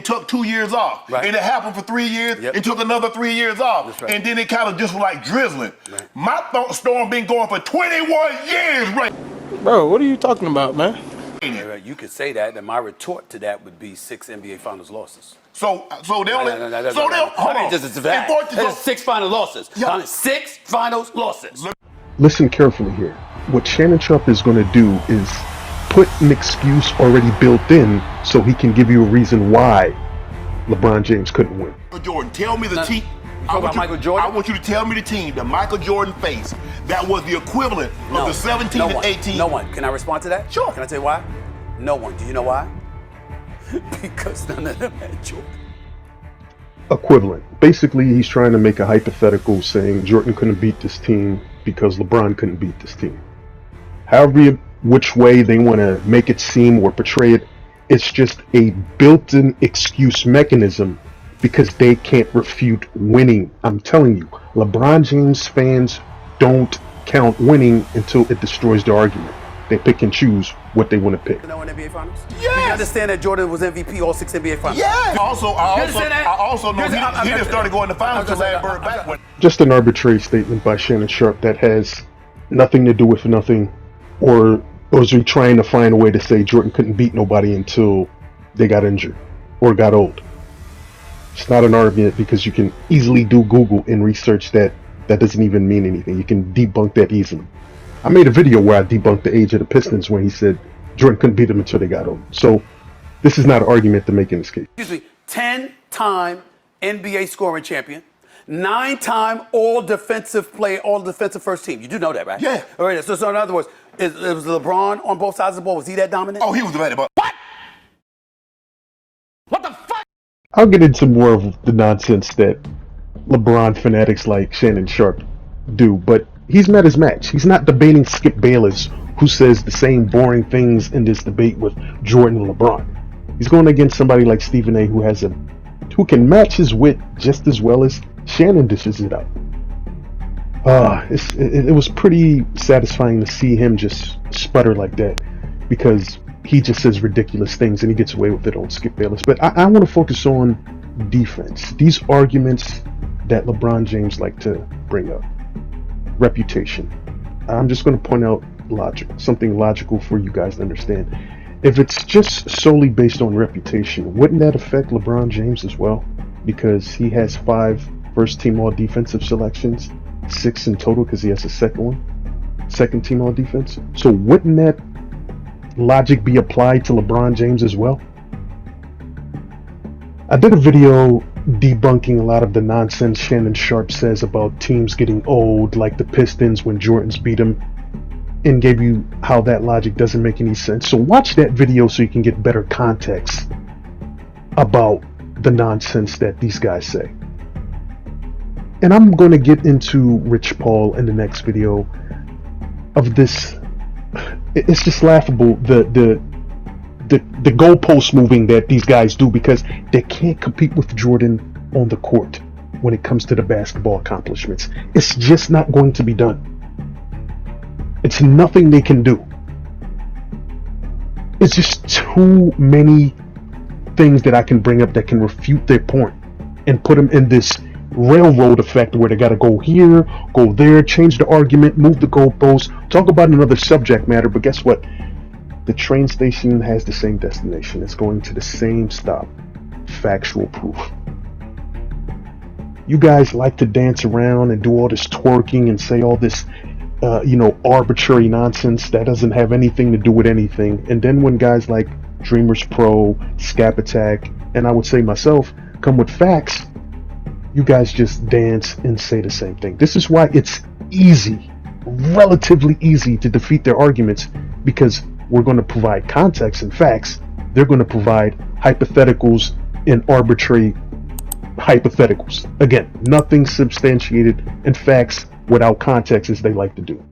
and took 2 years off. Right. And it happened for 3 years and took another 3 years off. That's right. And then it kind of just was like drizzling. Right. My storm been going for 21 years, right? Bro, what are you talking about, man? You could say that, and my retort to that would be 6 NBA Finals losses. So they only. Hold on. Just it's 6 final losses. Yeah. 6 finals losses. Listen carefully here. What Shannon Sharp is going to do is put an excuse already built in so he can give you a reason why LeBron James couldn't win. Jordan, tell me the team. Michael Jordan? I want you to tell me the team that Michael Jordan faced that was the equivalent of the 17 and 18. No one. Can I respond to that? Sure. Can I tell you why? No one. Do you know why? Because none of them had Jordan. Equivalent. Basically, he's trying to make a hypothetical saying Jordan couldn't beat this team because LeBron couldn't beat this team. However, which way they want to make it seem or portray it, it's just a built-in excuse mechanism because they can't refute winning. I'm telling you, LeBron James fans don't count winning until it destroys the argument. They pick and choose what they want to pick. You know in NBA Finals? Yes. Do you understand that Jordan was MVP all 6 NBA Finals? Yeah. I also know he didn't start going to finals until Larry Bird back. Just an arbitrary statement by Shannon Sharp that has nothing to do with nothing, or was he trying to find a way to say Jordan couldn't beat nobody until they got injured or got old? It's not an argument because you can easily do Google and research that doesn't even mean anything. You can debunk that easily. I made a video where I debunked the age of the Pistons when he said Jordan couldn't beat them until they got old. So this is not an argument to make in this case. Excuse me, 10-time NBA scoring champion, 9-time all defensive first team. You do know that, right? Yeah. All right. So in other words, it was LeBron on both sides of the ball. Was he that dominant? Oh, he was the better. But what the fuck? I'll get into more of the nonsense that LeBron fanatics like Shannon Sharp do, but he's met his match. He's not debating Skip Bayless, who says the same boring things in this debate with Jordan and LeBron. He's going against somebody like Stephen A, who can match his wit just as well as Shannon dishes it out. It was pretty satisfying to see him just sputter like that, because he just says ridiculous things and he gets away with it on Skip Bayless. But I want to focus on defense. These arguments that LeBron James like to bring up. Reputation. I'm just going to point out something logical for you guys to understand. If it's just solely based on reputation, wouldn't that affect LeBron James as well? Because he has 5 first-team all-defensive selections, 6 in total because he has a second-team all-defense. So wouldn't that logic be applied to LeBron James as well? I did a video debunking a lot of the nonsense Shannon Sharp says about teams getting old, like the Pistons when Jordan's beat them, and gave you how that logic doesn't make any sense. So watch that video so you can get better context about the nonsense that these guys say. And I'm going to get into Rich Paul in the next video of this. It's just laughable, the goalpost moving that these guys do, because they can't compete with Jordan on the court when it comes to the basketball accomplishments. It's just not going to be done. It's nothing they can do. It's just too many things that I can bring up that can refute their point and put them in this railroad effect where they got to go here, go there, change the argument, move the goalposts, talk about another subject matter. But guess what? The train station has the same destination. It's going to the same stop. Factual proof. You guys like to dance around and do all this twerking and say all this, arbitrary nonsense that doesn't have anything to do with anything. And then when guys like Dreamers Pro, Scap Attack, and I would say myself, come with facts, you guys just dance and say the same thing. This is why it's easy, relatively easy to defeat their arguments, because we're going to provide context and facts. They're going to provide hypotheticals and arbitrary hypotheticals. Again, nothing substantiated, and facts without context, as they like to do.